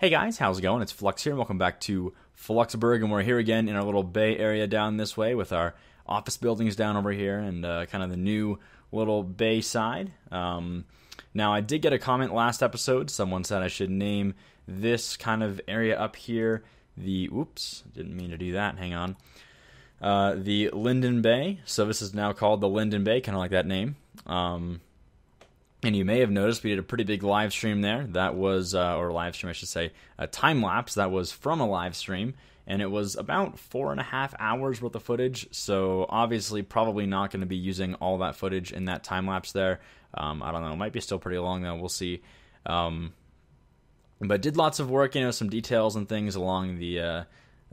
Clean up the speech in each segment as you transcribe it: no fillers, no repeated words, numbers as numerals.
Hey guys, how's it going? It's Flux here, and welcome back to Fluxburgh, and we're here again in our little bay area down this way with our office buildings down over here and kind of the new little Bayside. Now, I did get a comment last episode. Someone said I should name this kind of area up here the, oops, didn't mean to do that, hang on, the Linden Bay. So this is now called the Linden Bay, kind of like that name. And you may have noticed we did a pretty big live stream there. That was, or live stream I should say, a time lapse that was from a live stream. And it was about 4.5 hours worth of footage. So obviously probably not going to be using all that footage in that time lapse there. I don't know, it might be still pretty long though, we'll see. But did lots of work, some details and things along the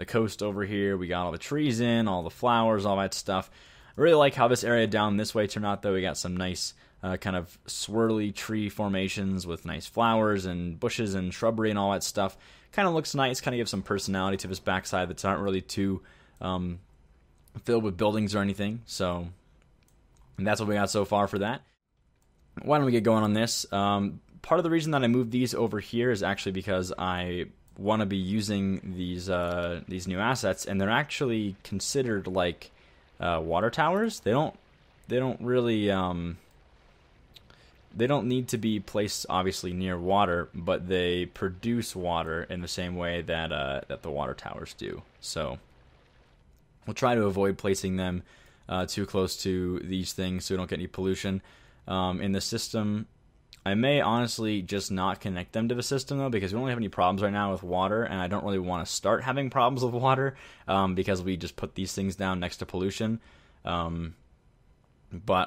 coast over here. We got all the trees in, all the flowers, all that stuff. I really like how this area down this way turned out though. We got some nice kind of swirly tree formations with nice flowers and bushes and shrubbery and all that stuff. Kind of looks nice, kind of gives some personality to this backside that's not really too filled with buildings or anything. So and that's what we got so far for that. Why don't we get going on this? part of the reason that I moved these over here is actually because I want to be using these new assets, and they're actually considered like water towers. They don't really they don't need to be placed obviously near water, but they produce water in the same way that that the water towers do. So we'll try to avoid placing them too close to these things so we don't get any pollution in the system. I may honestly just not connect them to the system, though, because we don't have any problems right now with water, and I don't really want to start having problems with water because we just put these things down next to pollution. But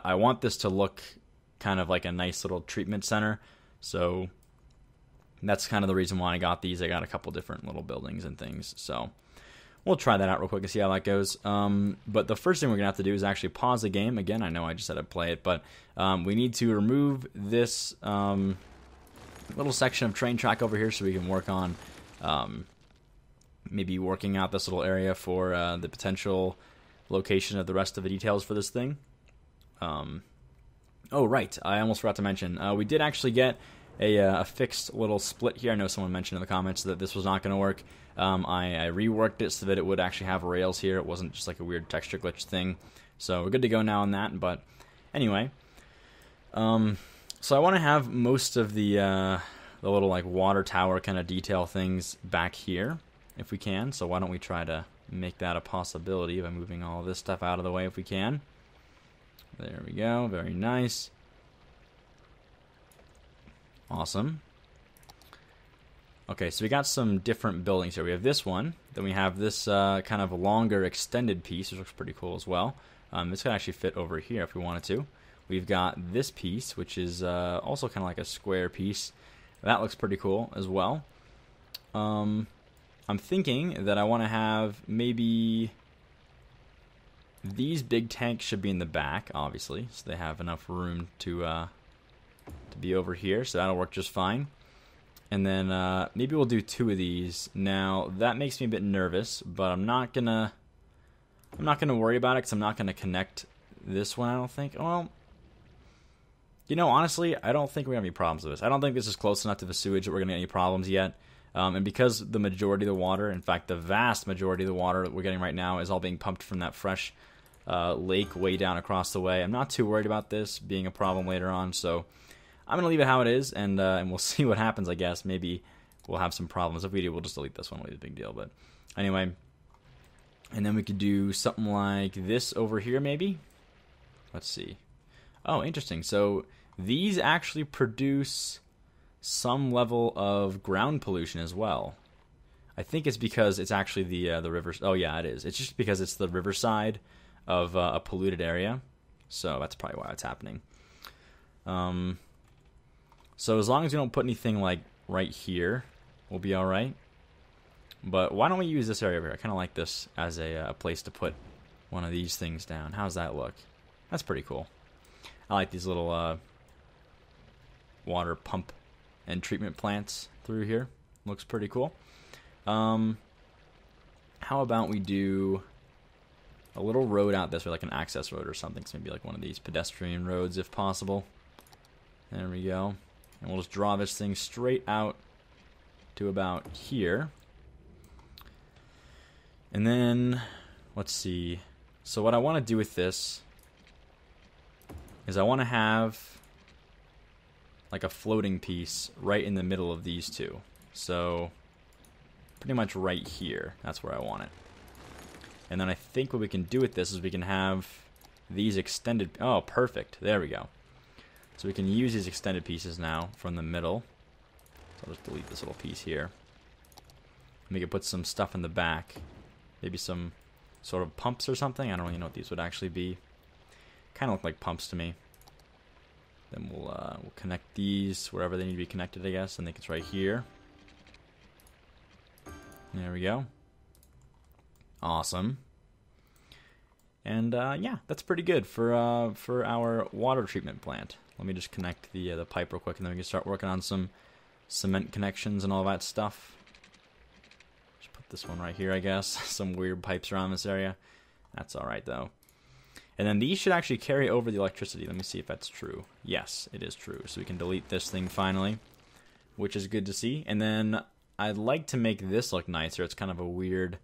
I want this to look kind of like a nice little treatment center, so that's kind of the reason why I got these. I got a couple different little buildings and things, so we'll try that out real quick and see how that goes. But the first thing we're going to have to do is actually pause the game. Again, I know I just said I'd play it, but we need to remove this little section of train track over here so we can work on maybe working out this little area for the potential location of the rest of the details for this thing. Oh, right. I almost forgot to mention. We did actually get a fixed little split here. I know someone mentioned in the comments that this was not going to work. I reworked it so that it would actually have rails here. It wasn't just like a weird texture glitch thing. So we're good to go now on that. But anyway, so I want to have most of the little like water tower kind of detail things back here if we can. So why don't we try to make that a possibility by moving all of this stuff out of the way if we can. There we go. Very nice. Awesome. Okay, so we got some different buildings here. We have this one. Then we have this kind of longer extended piece, which looks pretty cool as well. This could actually fit over here if we wanted to. We've got this piece, which is also kind of like a square piece. That looks pretty cool as well. I'm thinking that I want to have maybe these big tanks should be in the back, obviously, so they have enough room to be over here. So that'll work just fine. And then maybe we'll do 2 of these. Now that makes me a bit nervous, but I'm not gonna worry about it because I'm not gonna connect this one. I don't think. Well, you know, honestly, I don't think we have any problems with this. I don't think this is close enough to the sewage that we're gonna get any problems yet. And because the majority of the water, in fact, the vast majority of the water that we're getting right now is all being pumped from that fresh lake way down across the way, I'm not too worried about this being a problem later on. So I'm going to leave it how it is, and we'll see what happens, I guess. Maybe we'll have some problems. If we do, we'll just delete this one. It'll be a big deal. But anyway, and then we could do something like this over here, maybe. Let's see. Oh, interesting. So these actually produce some level of ground pollution as well. I think it's because it's actually the river. Oh, yeah, it is. It's just because it's the riverside of a polluted area. So that's probably why it's happening. So as long as we don't put anything like right here, we'll be all right. But why don't we use this area over here? I kind of like this as a place to put one of these things down. How's that look? That's pretty cool. I like these little water pump and treatment plants through here. Looks pretty cool. How about we do a little road out this way, like an access road or something. So maybe like one of these pedestrian roads if possible. There we go. And we'll just draw this thing straight out to about here. And then, let's see. So what I want to do with this is I want to have like a floating piece right in the middle of these two. So pretty much right here. That's where I want it. And then I think what we can do with this is we can have these extended... Oh, perfect. There we go. So we can use these extended pieces now from the middle. So I'll just delete this little piece here. And we can put some stuff in the back. Maybe some sort of pumps or something. I don't really know what these would actually be. Kind of look like pumps to me. Then we'll connect these wherever they need to be connected, I guess. I think it's right here. There we go. Awesome. And yeah, that's pretty good for our water treatment plant. Let me just connect the pipe real quick, and then we can start working on some cement connections and all that stuff. Just put this one right here, I guess. Some weird pipes around this area. That's all right though. And then these should actually carry over the electricity. Let me see if that's true. Yes, it is true. So we can delete this thing finally, which is good to see. And then I'd like to make this look nicer. It's kind of a weird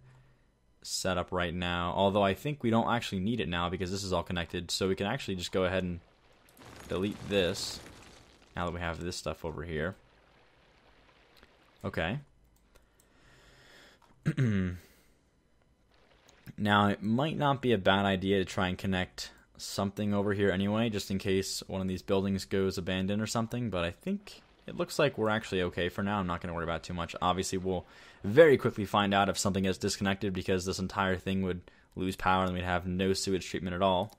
setup right now. Although I think we don't actually need it now because this is all connected. So we can actually just go ahead and delete this now that we have this stuff over here. Okay. Now, it might not be a bad idea to try and connect something over here anyway, just in case one of these buildings goes abandoned or something, but I think it looks like we're actually okay for now. I'm not going to worry about it too much. Obviously, we'll very quickly find out if something gets disconnected because this entire thing would lose power and we'd have no sewage treatment at all,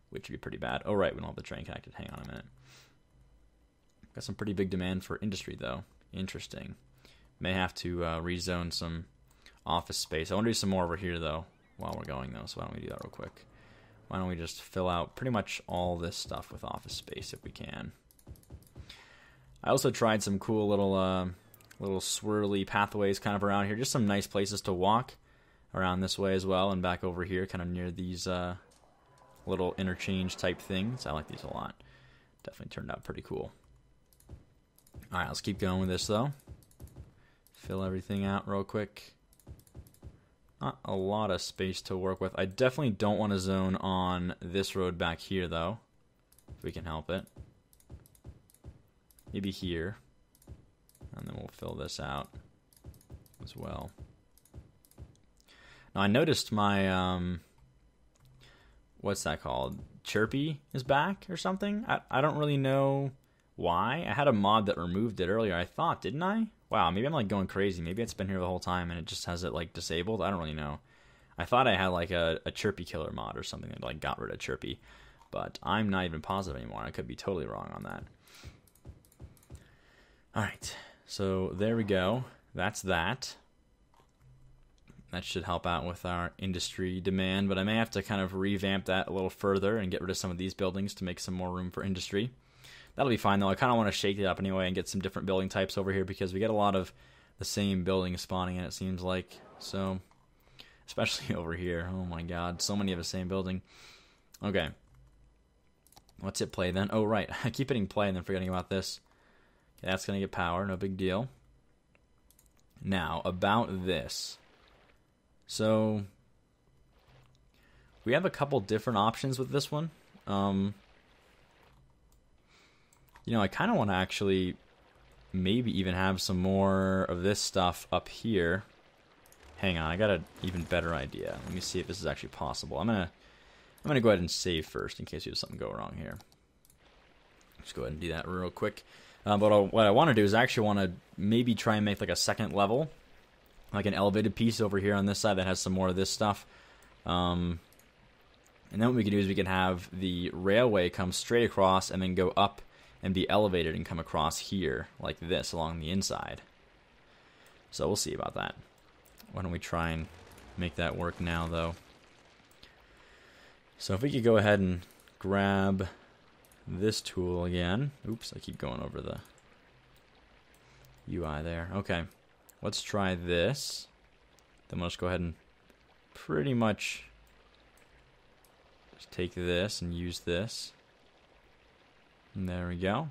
which would be pretty bad. Oh, right, we don't have the train connected. Hang on a minute. Got some pretty big demand for industry, though. Interesting. May have to rezone some office space. I want to do some more over here, though, while we're going, though, so why don't we do that real quick? Why don't we just fill out pretty much all this stuff with office space if we can. I also tried some cool little swirly pathways kind of around here. Just some nice places to walk around this way as well, and back over here, kind of near these little interchange type things. I like these a lot. Definitely turned out pretty cool. Alright, let's keep going with this, though. Fill everything out real quick. Not a lot of space to work with. I definitely don't want to zone on this road back here, though, if we can help it. Maybe here. And then we'll fill this out as well. Now, I noticed my, what's that called? Chirpy is back or something? I don't really know why. I had a mod that removed it earlier, I thought, didn't I? Wow, maybe I'm like going crazy. Maybe it's been here the whole time and it just has it like disabled. I don't really know. I thought I had like a Chirpy killer mod or something that like got rid of Chirpy, but I'm not even positive anymore. I could be totally wrong on that. Alright, so there we go. That's that. That should help out with our industry demand, but I may have to kind of revamp that a little further and get rid of some of these buildings to make some more room for industry. That'll be fine, though. I kind of want to shake it up anyway and get some different building types over here because we get a lot of the same buildings spawning in, it seems like. So, especially over here. Oh my god, so many of the same building. Okay. Let's hit play then. Oh, right. I keep hitting play and then forgetting about this. Okay, that's going to get power. No big deal. Now, about this. So, we have a couple different options with this one. You know, I kind of want to actually maybe even have some more of this stuff up here. Hang on, I got an even better idea. Let me see if this is actually possible. I'm gonna go ahead and save first in case you have something go wrong here. Just go ahead and do that real quick. But what I want to do is actually want to maybe try and make like a second level, like an elevated piece over here on this side that has some more of this stuff. And then what we can do is we can have the railway come straight across and then go up and be elevated and come across here like this along the inside. So we'll see about that. Why don't we try and make that work now, though? So if we could go ahead and grab this tool again. Oops, I keep going over the UI there. Okay, let's try this. Then we'll just go ahead and pretty much just take this and use this. And there we go.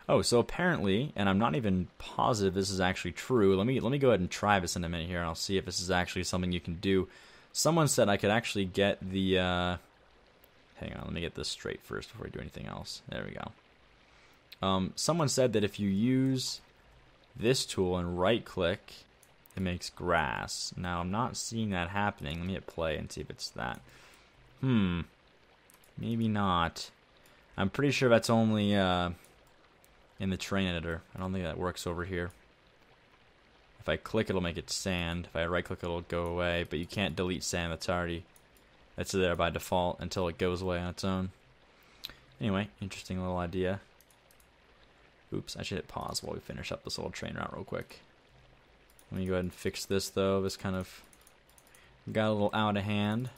Oh, so apparently, and I'm not even positive this is actually true. Let me go ahead and try this in a minute here, and I'll see if this is actually something you can do. Someone said I could actually get the. Hang on, let me get this straight first before I do anything else. There we go. Someone said that if you use this tool and right-click, it makes grass. Now I'm not seeing that happening. Let me hit play and see if it's that. Maybe not. I'm pretty sure that's only in the terrain editor. I don't think that works over here. If I click, it'll make it sand. If I right-click, it'll go away. But you can't delete sand. That's there by default until it goes away on its own. Anyway, interesting little idea. Oops, I should hit pause while we finish up this little train route real quick. Let me go ahead and fix this, though. This kind of got a little out of hand.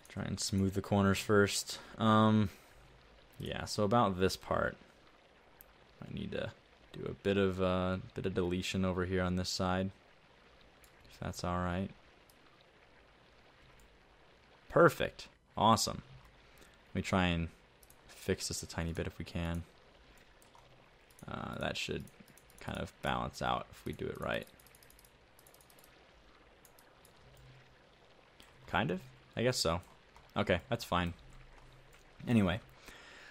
Try and smooth the corners first. Yeah, so about this part, I need to do a bit of deletion over here on this side, if that's all right. Perfect. Awesome. Let me try and fix this a tiny bit if we can. That should kind of balance out if we do it right. Kind of? I guess so. Okay, that's fine. Anyway,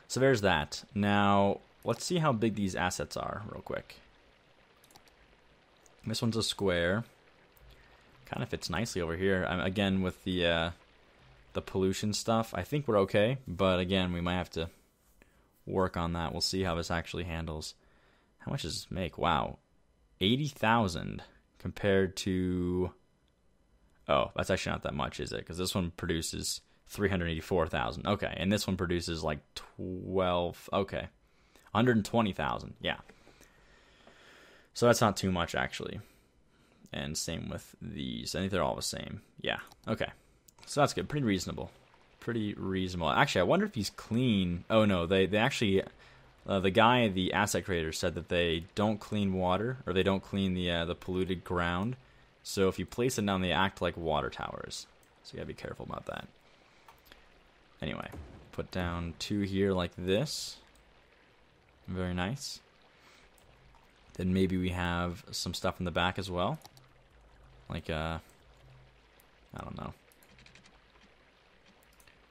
so there's that. Now, let's see how big these assets are real quick. This one's a square. Kind of fits nicely over here. Again, with the pollution stuff, I think we're okay. But again, we might have to work on that. We'll see how this actually handles. How much does this make? Wow. 80,000 compared to... Oh, that's actually not that much, is it? Because this one produces 384,000. Okay, and this one produces like 12... Okay. 120,000. Yeah. So that's not too much, actually. And same with these. I think they're all the same. Yeah. Okay. So that's good. Pretty reasonable. Pretty reasonable. Actually, I wonder if he's clean. Oh, no. They actually... the guy, the asset creator, said that they don't clean water, or they don't clean the polluted ground. So if you place it down, they act like water towers. So you gotta be careful about that. Anyway, put down 2 here like this. Very nice. Then maybe we have some stuff in the back as well. Like, I don't know.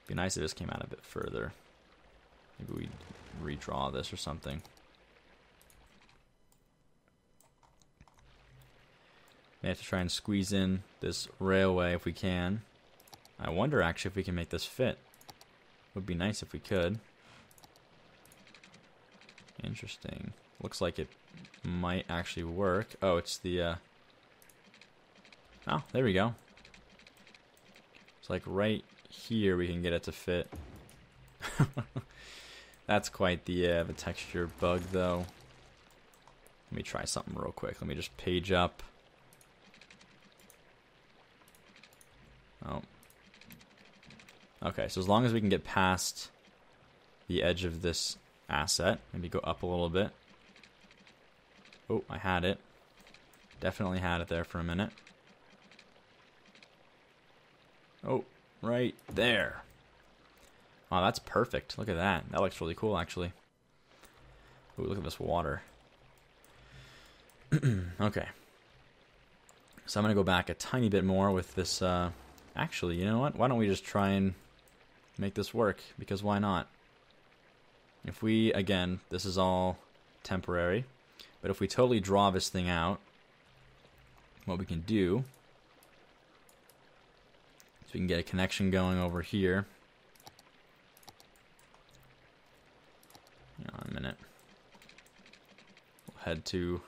Be nice if this came out a bit further. Maybe we redraw this or something. May have to try and squeeze in this railway if we can. I wonder actually if we can make this fit. Would be nice if we could. Interesting. Looks like it might actually work. Oh, it's the... Oh, there we go. It's like right here we can get it to fit. That's quite the texture bug, though. Let me try something real quick. Let me just page up. Oh. Okay, so as long as we can get past the edge of this asset, maybe go up a little bit. Oh, I had it. Definitely had it there for a minute. Oh, right there. Wow, that's perfect. Look at that. That looks really cool, actually. Ooh, look at this water. Okay. So I'm going to go back a tiny bit more with this. Actually, you know what? Why don't we just try and make this work? Because why not? If we, again, this is all temporary. But if we totally draw this thing out, what we can do is we can get a connection going over here. Hang on a minute. We'll head to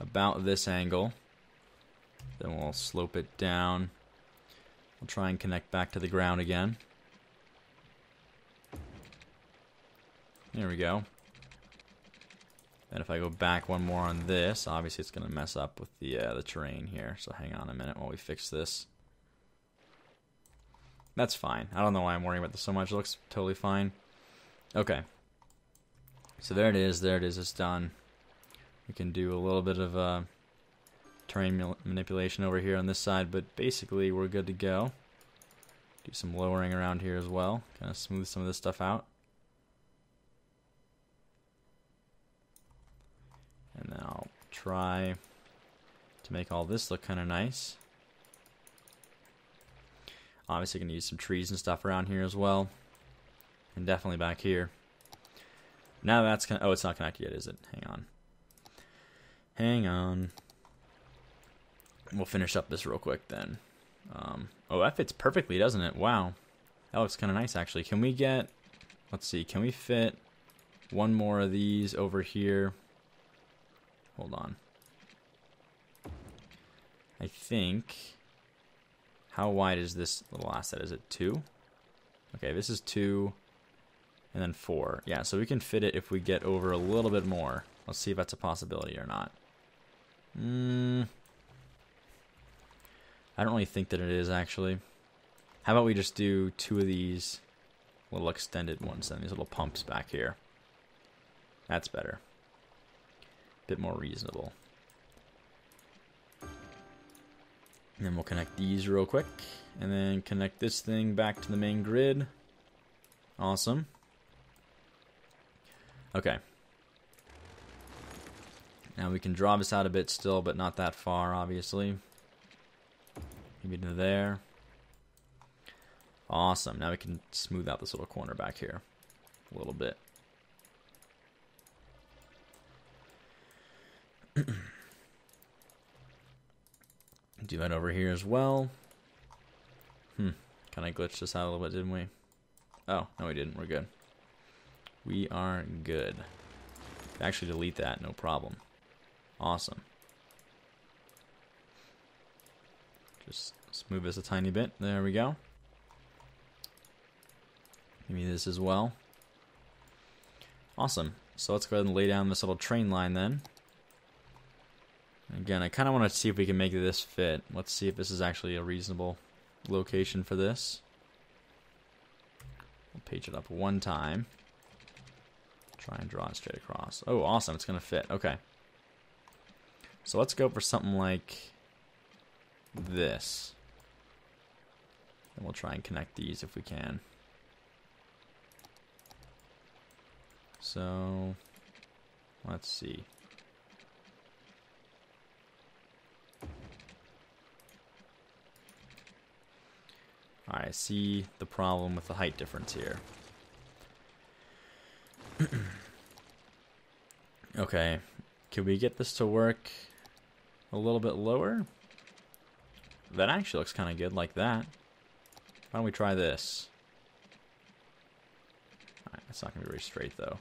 about this angle. Then we'll slope it down. We'll try and connect back to the ground again. There we go. Then if I go back one more on this, obviously it's going to mess up with the terrain here. So hang on a minute while we fix this. That's fine. I don't know why I'm worrying about this so much. It looks totally fine. Okay. So there it is. There it is. It's done. We can do a little bit of terrain manipulation over here on this side, but basically we're good to go. Do some lowering around here as well. Kind of smooth some of this stuff out. And then I'll try to make all this look kind of nice. Obviously going to use some trees and stuff around here as well. And definitely back here. Now that's oh, it's not connected yet, is it? Hang on. Hang on. We'll finish up this real quick then. Oh, that fits perfectly, doesn't it? Wow. That looks kind of nice, actually. Can we get... Let's see. Can we fit one more of these over here? Hold on. I think... How wide is this little asset? Is it 2? Okay, this is 2. And then 4. Yeah, so we can fit it if we get over a little bit more. Let's see if that's a possibility or not. I don't really think that it is, actually. How about we just do 2 of these little extended ones then, these little pumps back here. That's better. Bit more reasonable. And then we'll connect these real quick. and then connect this thing back to the main grid. Awesome. Okay. Now we can draw this out a bit still, but not that far, obviously. Maybe to there. Awesome. Now we can smooth out this little corner back here a little bit. Do that over here as well. Kind of glitched this out a little bit, didn't we? Oh, no we didn't. We're good. We are good. Actually delete that, no problem. Awesome. Just smooth this a tiny bit. There we go. Maybe this as well. Awesome. So let's go ahead and lay down this little train line then. Again, I kind of want to see if we can make this fit. Let's see if this is actually a reasonable location for this. We'll page it up one time. Try and draw it straight across. Oh, awesome. It's going to fit. Okay. So let's go for something like this. And we'll try and connect these if we can. So, let's see. Alright, I see the problem with the height difference here. Okay, can we get this to work a little bit lower? That actually looks kind of good like that. Why don't we try this? Alright, it's not going to be very straight though.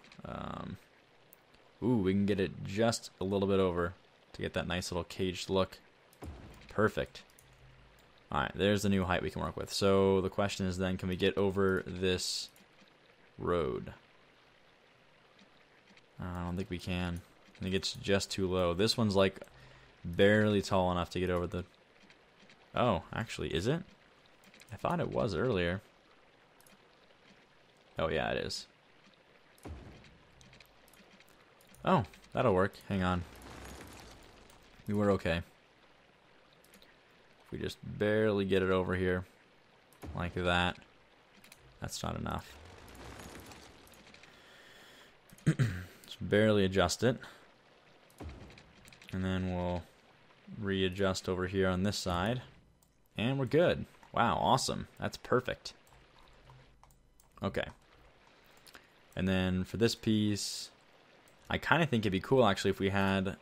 Ooh, we can get it just a little bit over to get that nice little caged look. Perfect. Alright, there's the new height we can work with. So the question is then, can we get over this road? I don't think we can. I think it's just too low. This one's like barely tall enough to get over the... Oh, actually, is it? I thought it was earlier. Oh, yeah, it is. Oh, that'll work. Hang on. We were okay. If we just barely get it over here, like that, that's not enough. Just barely adjust it. And then we'll readjust over here on this side. And we're good. Wow, awesome. That's perfect. Okay. And then for this piece, I kind of think it'd be cool actually if we had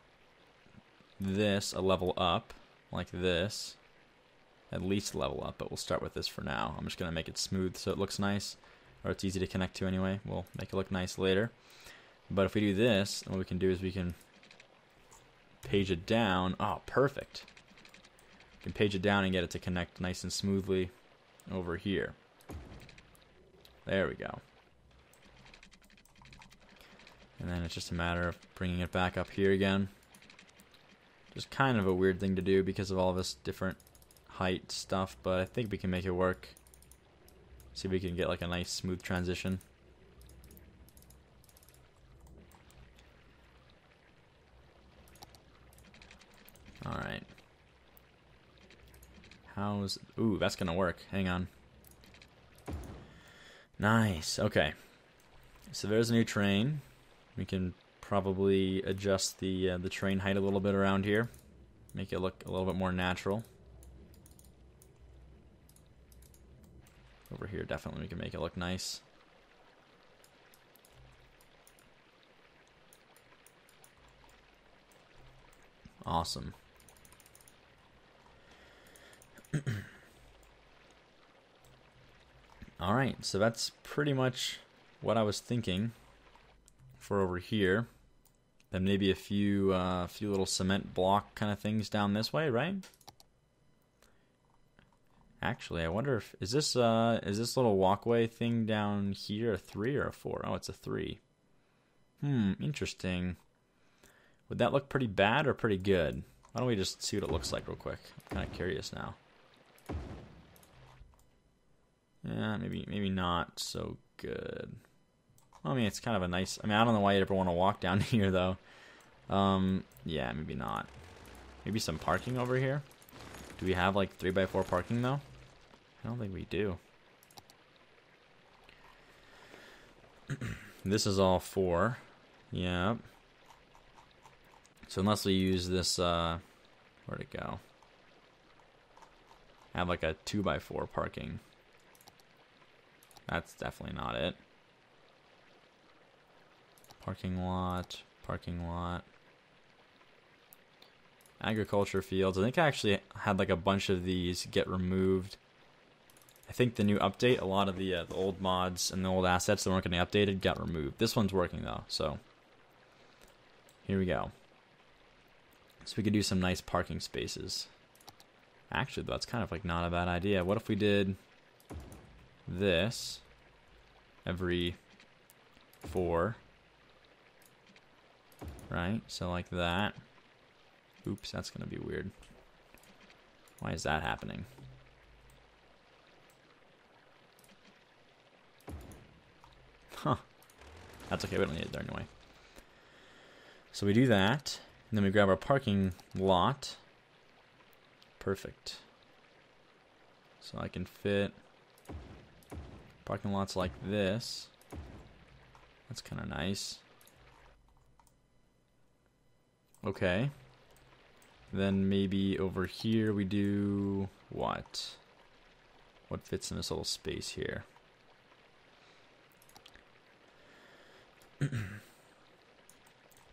this a level up, like this. At least level up, but we'll start with this for now. I'm just going to make it smooth so it looks nice, or it's easy to connect to anyway. We'll make it look nice later. But if we do this, what we can do is we can page it down. Oh, perfect. We can page it down and get it to connect nice and smoothly over here. There we go. And then it's just a matter of bringing it back up here again. Just kind of a weird thing to do because of all this different height stuff, but I think we can make it work. See if we can get like a nice smooth transition. Alright. Ooh, that's gonna work. Hang on. Nice. Okay. So there's a new train. We can probably adjust the train height a little bit around here. Make it look a little bit more natural. Over here, definitely we can make it look nice. Awesome. Alright, so that's pretty much what I was thinking for over here. Then maybe a few little cement block kind of things down this way, right? Actually, I wonder if is this little walkway thing down here a 3 or a 4? Oh, it's a 3. Interesting. Would that look pretty bad or pretty good? Why don't we just see what it looks like real quick? I'm kind of curious now. Yeah, maybe not so good. Well, I mean, it's kind of a nice... I mean, I don't know why you'd ever want to walk down here, though. Yeah, maybe not. Maybe some parking over here? Do we have, like, 3x4 parking, though? I don't think we do. This is all 4. Yep. So unless we use this, where'd it go? I have like a 2x4 parking. That's definitely not it. Parking lot, parking lot. Agriculture fields. I think I actually had like a bunch of these get removed. I think the new update, a lot of the old mods and the old assets that weren't getting updated got removed. This one's working though, so here we go. So we could do some nice parking spaces. Actually, that's kind of like not a bad idea. What if we did this every 4, right? So like that. Oops, that's gonna be weird. Why is that happening? Huh. That's okay, we don't need it there anyway. So we do that, and then we grab our parking lot. Perfect. So I can fit parking lots like this. That's kind of nice. Okay. Then maybe over here we do what? What fits in this little space here? I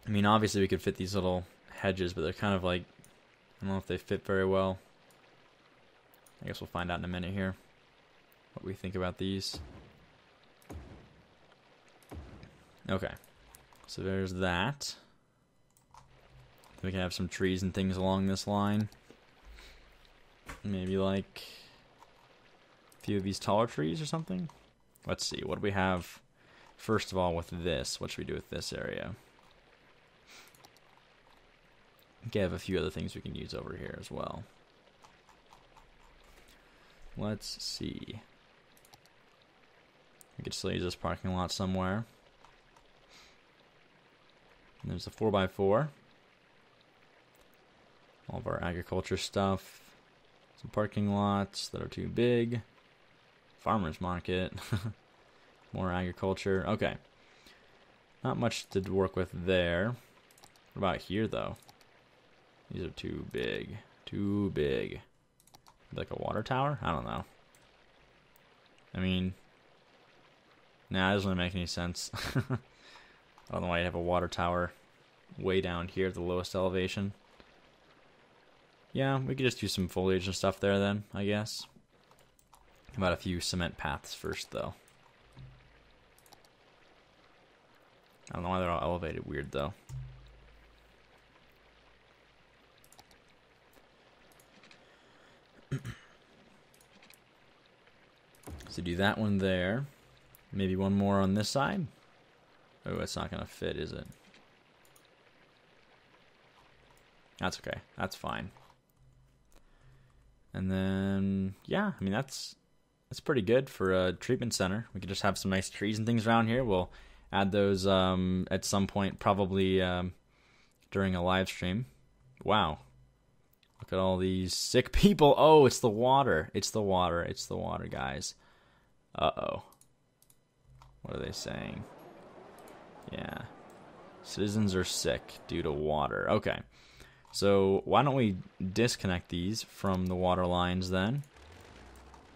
mean, obviously we could fit these little hedges, but they're kind of like, I don't know if they fit very well. I guess we'll find out in a minute here what we think about these. Okay, so there's that. We can have some trees and things along this line. Maybe like a few of these taller trees or something. Let's see, what do we have first of all with this? What should we do with this area? Okay, I have a few other things we can use over here as well. Let's see. We could still use this parking lot somewhere. And there's a 4x4. All of our agriculture stuff. Some parking lots that are too big. Farmer's market. More agriculture. Okay. Not much to work with there. What about here, though? These are too big. Too big. Like a water tower? I don't know. I mean... Nah, it doesn't really make any sense. I don't know why you have a water tower way down here at the lowest elevation. Yeah, we could just do some foliage and stuff there then, I guess. How about a few cement paths first, though? I don't know why they're all elevated weird, though. So do that one there. Maybe one more on this side. Oh, it's not going to fit, is it? That's okay. That's fine. And then, yeah, I mean, that's pretty good for a treatment center. We could just have some nice trees and things around here. We'll add those at some point, probably during a live stream. Wow. Look at all these sick people. Oh, it's the water. It's the water. It's the water, guys. Uh-oh. What are they saying? Yeah. Citizens are sick due to water. Okay. So why don't we disconnect these from the water lines then?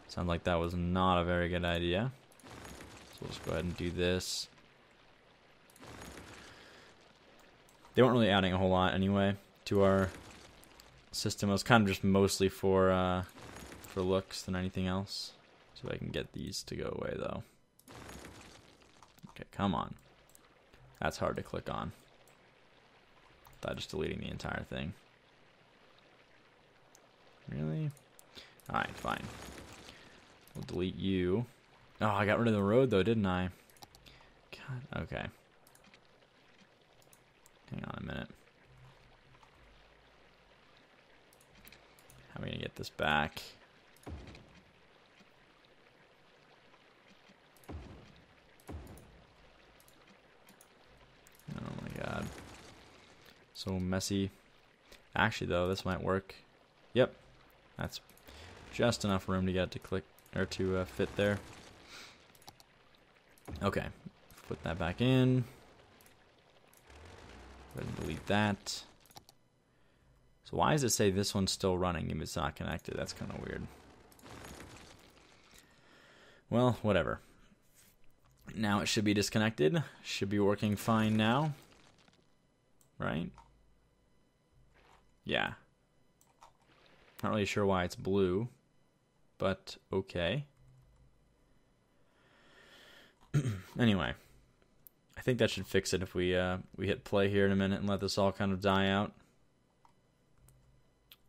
Sounds like that was not a very good idea. So we'll just go ahead and do this. They weren't really adding a whole lot anyway to our system. It was kind of just mostly for looks than anything else. So I can get these to go away though. Okay, come on. That's hard to click on. Without just deleting the entire thing. Really? Alright, fine. We'll delete you. Oh, I got rid of the road though, didn't I? God, okay. Hang on a minute. How are we gonna get this back? Oh my god. So messy. Actually though, this might work. Yep. That's just enough room to get it to click or to fit there. Okay, put that back in. Go ahead and delete that. So why does it say this one's still running if it's not connected? That's kind of weird. Well, whatever. Now it should be disconnected. Should be working fine now. Right? Yeah. Not really sure why it's blue, but okay. Anyway, I think that should fix it if we hit play here in a minute and let this all kind of die out.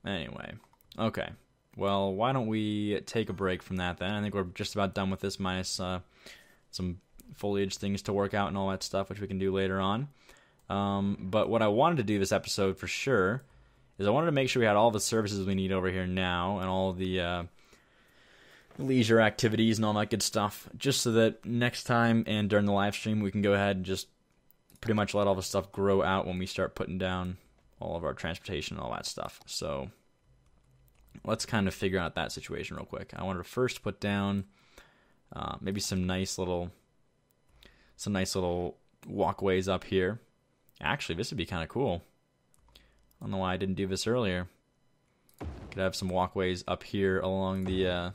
Anyway, okay. Well, why don't we take a break from that then? I think we're just about done with this, minus some foliage things to work out and all that stuff, which we can do later on. But what I wanted to do this episode for sure is I wanted to make sure we had all the services we need over here now and all the leisure activities and all that good stuff, just so that next time and during the live stream we can go ahead and just pretty much let all the stuff grow out when we start putting down all of our transportation and all that stuff. So let's kind of figure out that situation real quick. I wanted to first put down maybe some nice little walkways up here. Actually, this would be kind of cool. I don't know why I didn't do this earlier. Could have some walkways up here along the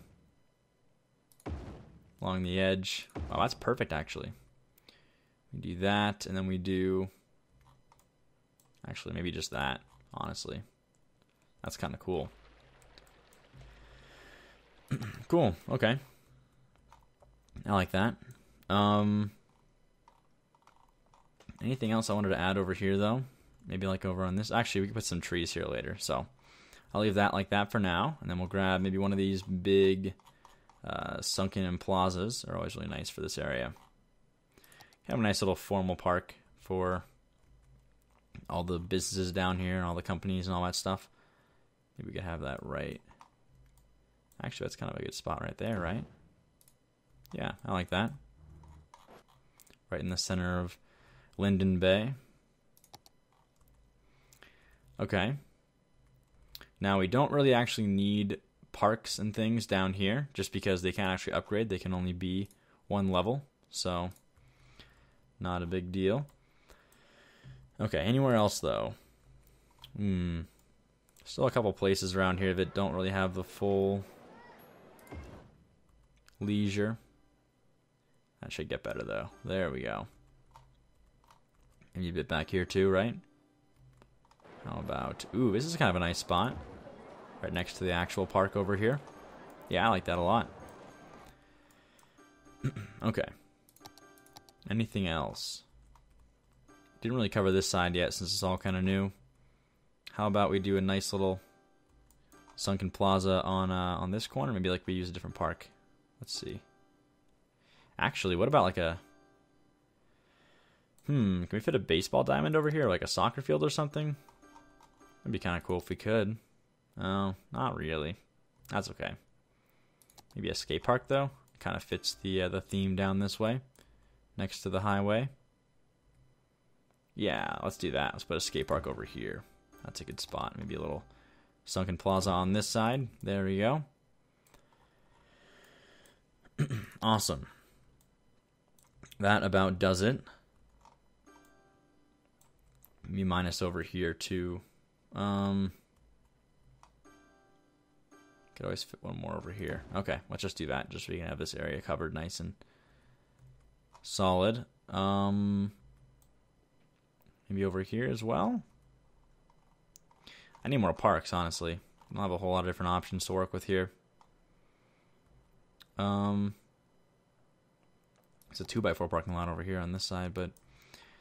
edge. Oh, that's perfect, actually. We do that, and then we do... Actually, maybe just that, honestly. That's kind of cool. Cool, okay. I like that. Anything else I wanted to add over here, though? Maybe like over on this. Actually, we can put some trees here later, so I'll leave that like that for now, and then we'll grab maybe one of these big sunken plazas. They're always really nice for this area. Have a nice little formal park for all the businesses down here and all the companies and all that stuff. Maybe we could have that right. Actually, that's kind of a good spot right there, right? Yeah, I like that. Right in the center of Linden Bay. Okay. Now, we don't really actually need parks and things down here, just because they can't actually upgrade. They can only be one level, so not a big deal. Okay, anywhere else, though? Still a couple places around here that don't really have the full leisure. That should get better, though. There we go. Maybe a bit back here, too, right? How about... Ooh, this is kind of a nice spot. Right next to the actual park over here. Yeah, I like that a lot. Okay. Anything else? Didn't really cover this side yet since it's all kind of new. How about we do a nice little sunken plaza on this corner? Maybe like we use a different park. Let's see. Actually, what about like a... Can we fit a baseball diamond over here? Like a soccer field or something? That'd be kind of cool if we could. Oh, not really. That's okay. Maybe a skate park, though. Kind of fits the theme down this way. Next to the highway. Yeah, let's do that. Let's put a skate park over here. That's a good spot. Maybe a little sunken plaza on this side. There we go. Awesome. That about does it. Maybe minus over here, too. Could always fit one more over here. Okay, let's just do that, just so we can have this area covered nice and solid. Maybe over here as well. I need more parks, honestly. I don't have a whole lot of different options to work with here. It's a 2x4 parking lot over here on this side, but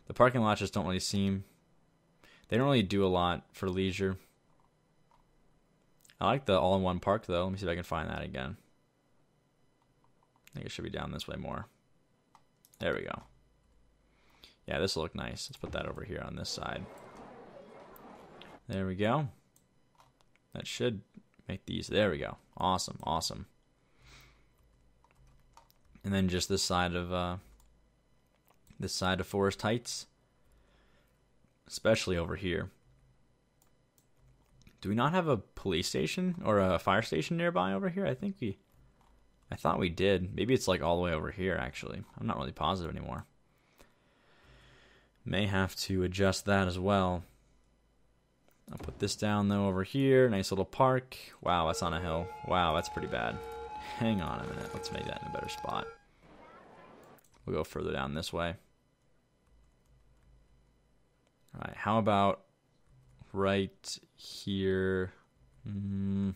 the parking lots just don't really seem... They don't really do a lot for leisure. I like the all-in-one park, though. Let me see if I can find that again. I think it should be down this way more. There we go. Yeah, this will look nice. Let's put that over here on this side. There we go. That should make these. There we go. Awesome, awesome. And then just this side of Forest Heights, especially over here. Do we not have a police station or a fire station nearby over here? I think we I thought we did. Maybe it's like all the way over here, actually. I'm not really positive anymore. May have to adjust that as well. I'll put this down, though, over here. Nice little park. Wow, that's on a hill. Wow, that's pretty bad. Hang on a minute. Let's make that in a better spot. We'll go further down this way. All right, how about right here? How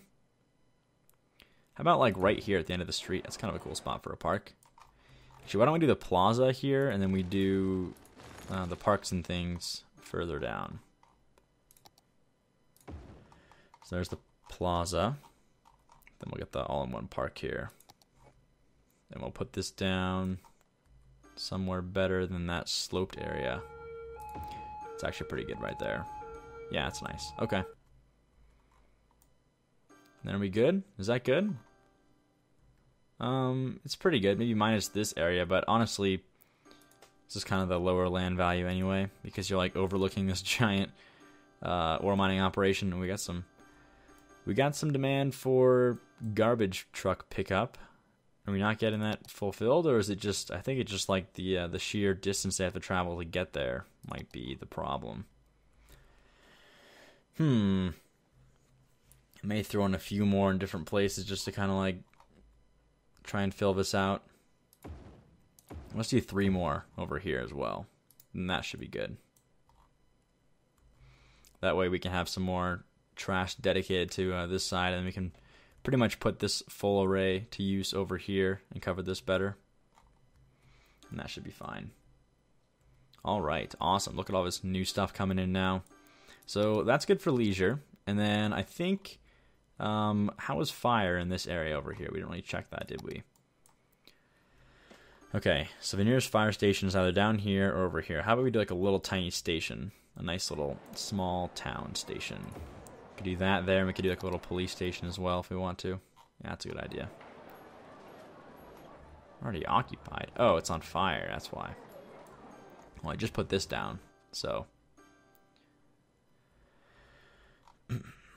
about like right here at the end of the street? That's kind of a cool spot for a park. Actually, why don't we do the plaza here, and then we do the parks and things further down. So there's the plaza. Then we'll get the all-in-one park here. Then we'll put this down somewhere better than that sloped area. It's actually pretty good right there. Yeah, it's nice. Okay. Then are we good? Is that good? It's pretty good. Maybe minus this area, but honestly, this is kind of the lower land value anyway, because you're like overlooking this giant ore mining operation, and we got some demand for garbage truck pickup. Are we not getting that fulfilled, or is it just? I think it's just like the sheer distance they have to travel to get there might be the problem. I may throw in a few more in different places just to kind of like try and fill this out. Let's do 3 more over here as well, and that should be good. That way we can have some more trash dedicated to this side, and we can pretty much put this full array to use over here and cover this better. And that should be fine. All right, awesome. Look at all this new stuff coming in now. So that's good for leisure. And then I think, how is fire in this area over here? We didn't really check that, did we? Okay, so the nearest fire station is either down here or over here. How about we do like a little tiny station? A nice little small town station. We could do that there, and we could do like a little police station as well if we want to. Yeah, that's a good idea. Already occupied. Oh, it's on fire, that's why. Well, I just put this down, so.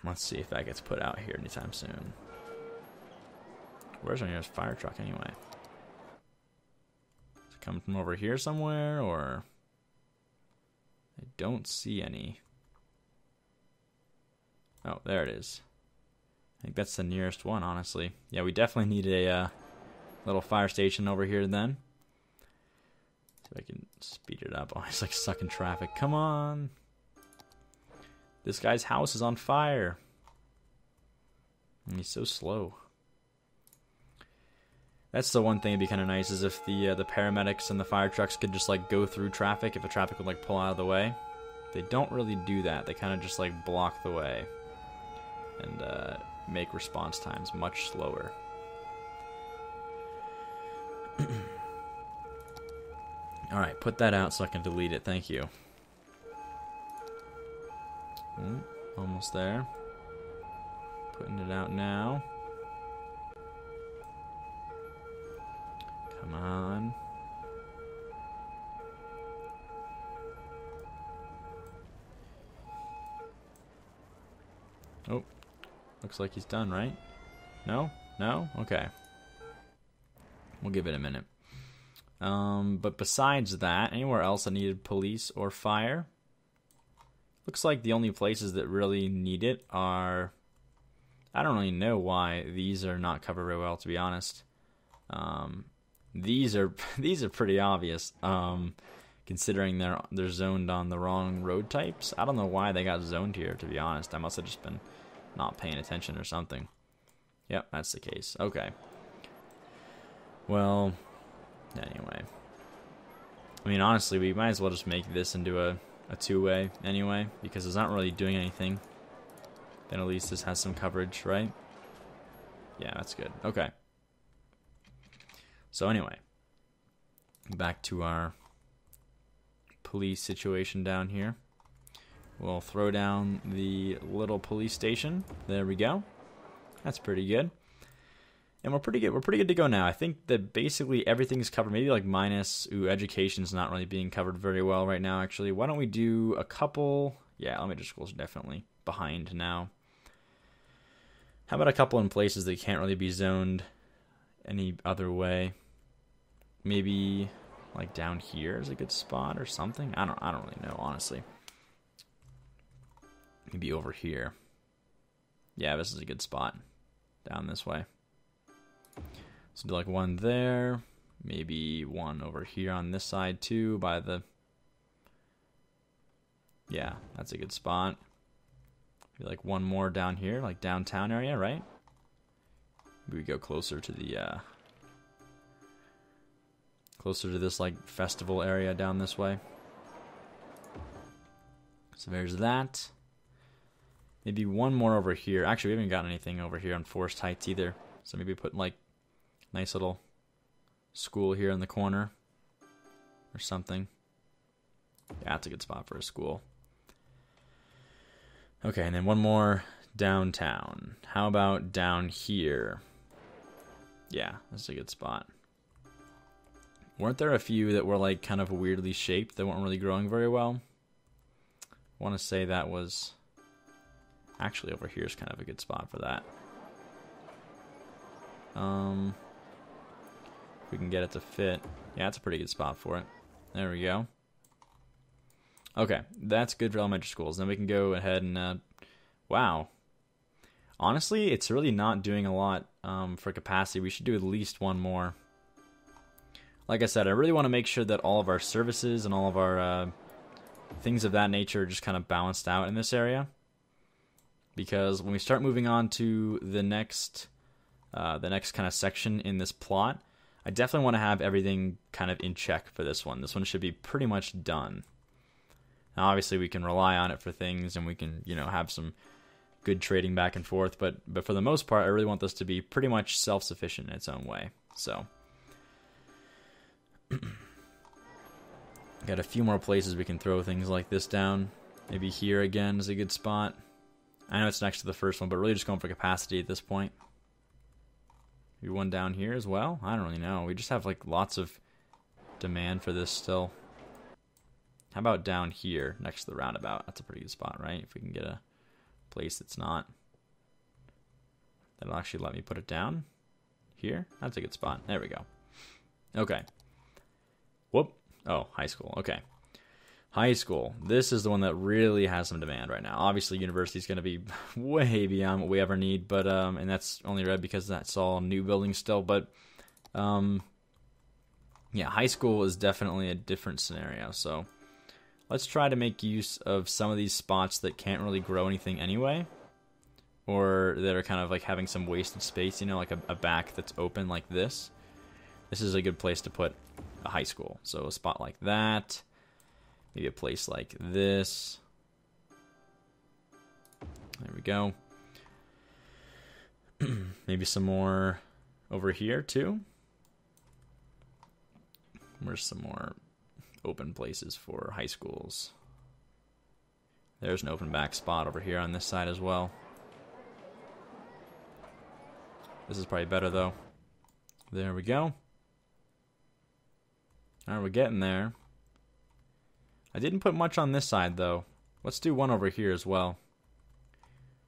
Let's see if that gets put out here anytime soon. Where's our nearest fire truck anyway? Is it coming from over here somewhere, or? I don't see any. Oh, there it is. I think that's the nearest one, honestly. Yeah, we definitely need a little fire station over here then. See if I can speed it up. Oh, it's like stuck in traffic. Come on. This guy's house is on fire. And he's so slow. That's the one thing that'd be kind of nice, is if the paramedics and the fire trucks could just like go through traffic, if the traffic would like pull out of the way. They don't really do that. They kind of just like block the way and make response times much slower. Alright, put that out so I can delete it. Thank you. Almost there. Putting it out now. Come on. Oh, looks like he's done, right? No? No? Okay. We'll give it a minute. But besides that, anywhere else that needed police or fire? Looks like the only places that really need it are... I don't really know why these are not covered very well, to be honest. These are pretty obvious, considering they're zoned on the wrong road types. I don't know why they got zoned here, to be honest. I must have just been not paying attention or something. Yep, that's the case. Okay. Well, anyway. I mean, honestly, we might as well just make this into a two-way anyway, because it's not really doing anything. Then at least this has some coverage, right? Yeah, that's good. Okay. So anyway, back to our police situation down here. We'll throw down the little police station. There we go. That's pretty good. And we're pretty good. We're pretty good to go now. I think that basically everything's covered. Maybe like minus, education's not really being covered very well right now, actually. Why don't we do a couple? Yeah, elementary schools are definitely behind now. How about a couple in places that can't really be zoned any other way. Maybe like down here is a good spot or something. I don't really know, honestly. Maybe over here. Yeah, this is a good spot. Down this way. So do like one there. Maybe one over here on this side too by the... Yeah, that's a good spot. Maybe like one more down here, like downtown area, right? Maybe we go closer to the... closer to this like festival area down this way. So there's that. Maybe one more over here. Actually, we haven't got anything over here on Forest Heights either. So maybe put like nice little school here in the corner or something. Yeah, that's a good spot for a school. Okay, and then one more downtown. How about down here? Yeah, that's a good spot. Weren't there a few that were like kind of weirdly shaped that weren't really growing very well? I want to say that was... Actually, over here is kind of a good spot for that. If we can get it to fit. Yeah, it's a pretty good spot for it. There we go. Okay, that's good for elementary schools. Then we can go ahead and... wow. Honestly, it's really not doing a lot for capacity. We should do at least one more. Like I said, I really want to make sure that all of our services and all of our things of that nature are just kind of balanced out in this area. Because when we start moving on to the next kind of section in this plot, I definitely want to have everything kind of in check for this one. This one should be pretty much done. Now, obviously, we can rely on it for things, and we can, you know, have some good trading back and forth. But for the most part, I really want this to be pretty much self-sufficient in its own way. So, got a few more places we can throw things like this down. Maybe here again is a good spot. I know it's next to the first one, but really just going for capacity at this point. Maybe one down here as well? I don't really know. We just have like lots of demand for this still. How about down here next to the roundabout? That's a pretty good spot, right? If we can get a place that's not... That'll actually let me put it down. Here? That's a good spot. There we go. Okay. Whoop. Oh, high school. Okay. High school. This is the one that really has some demand right now. Obviously, university is going to be way beyond what we ever need, but and that's only red because that's all new buildings still. But yeah, high school is definitely a different scenario. So let's try to make use of some of these spots that can't really grow anything anyway, or that are kind of like having some wasted space. You know, like a back that's open like this. This is a good place to put a high school. So a spot like that. Maybe a place like this. There we go. Maybe some more over here too. Where's some more open places for high schools? There's an open back spot over here on this side as well. This is probably better though. There we go. Alright, we're getting there. I didn't put much on this side, though. Let's do one over here as well.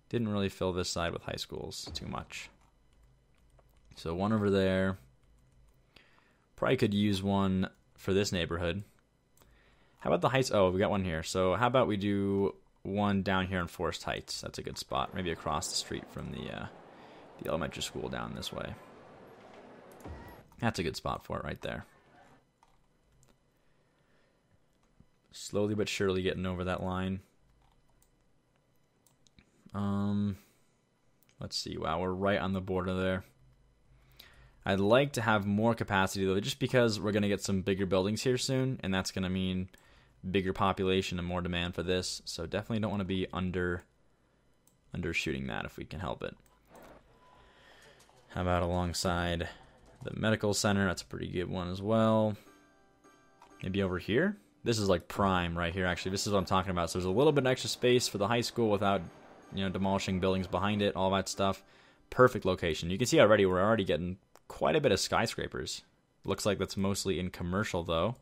Didn't really fill this side with high schools too much. So one over there. Probably could use one for this neighborhood. How about the heights? Oh, we got one here. So how about we do one down here in Forest Heights? That's a good spot. Maybe across the street from the elementary school down this way. That's a good spot for it right there. Slowly but surely getting over that line. Let's see. Wow, we're right on the border there. I'd like to have more capacity, though, just because we're going to get some bigger buildings here soon, and that's going to mean bigger population and more demand for this. So definitely don't want to be undershooting that if we can help it. How about alongside the medical center? That's a pretty good one as well. Maybe over here? This is like prime right here, actually. This is what I'm talking about. So there's a little bit extra space for the high school without, you know, demolishing buildings behind it, all that stuff. Perfect location. You can see already we're already getting quite a bit of skyscrapers. Looks like that's mostly in commercial, though.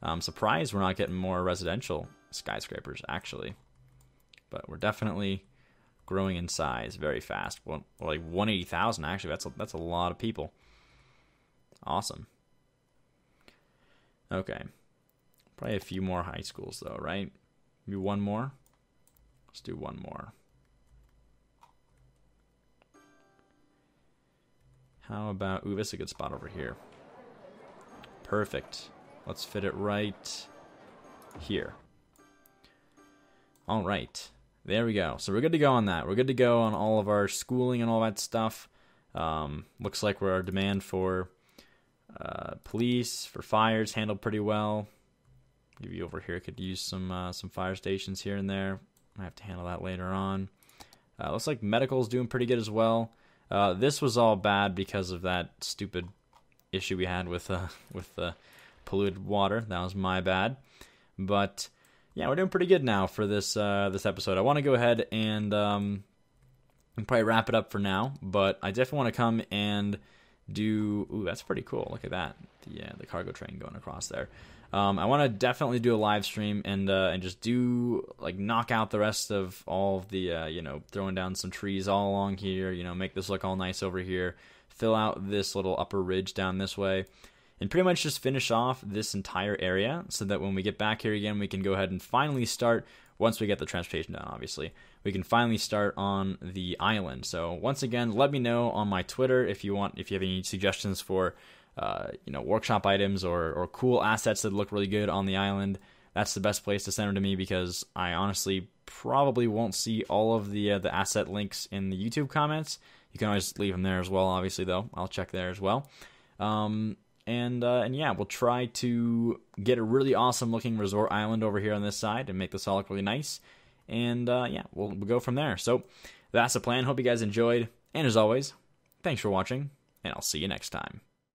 I'm surprised we're not getting more residential skyscrapers, actually. But we're definitely growing in size very fast. Well, like 180,000, actually. That's a lot of people. Awesome. Okay. Probably a few more high schools, though, right? Maybe one more? Let's do one more. How about... Ooh, this is a good spot over here. Perfect. Let's fit it right here. All right. There we go. So we're good to go on that. We're good to go on all of our schooling and all that stuff. Looks like our demand for police, for fires, handled pretty well. Maybe over here could use some fire stations here and there. I have to handle that later on. Looks like medical's doing pretty good as well. This was all bad because of that stupid issue we had with the polluted water. That was my bad. But yeah, we're doing pretty good now for this episode. I want to go ahead and probably wrap it up for now. But I definitely want to come and do. Ooh, that's pretty cool. Look at that. The cargo train going across there. I want to definitely do a live stream and just do knock out the rest of all of the throwing down some trees all along here. Make this look all nice over here. Fill out this little upper ridge down this way, and pretty much just finish off this entire area so that when we get back here again, we can go ahead and finally start. Once we get the transportation done, obviously, we can finally start on the island. So once again, let me know on my Twitter if you have any suggestions for workshop items or cool assets that look really good on the island. That's the best place to send them to me, because I honestly probably won't see all of the asset links in the YouTube comments. You can always leave them there as well, obviously, though. I'll check there as well. And yeah, we'll try to get a really awesome looking resort island over here on this side and make this all look really nice. And yeah, we'll go from there. So that's the plan. Hope you guys enjoyed. And as always, thanks for watching, and I'll see you next time.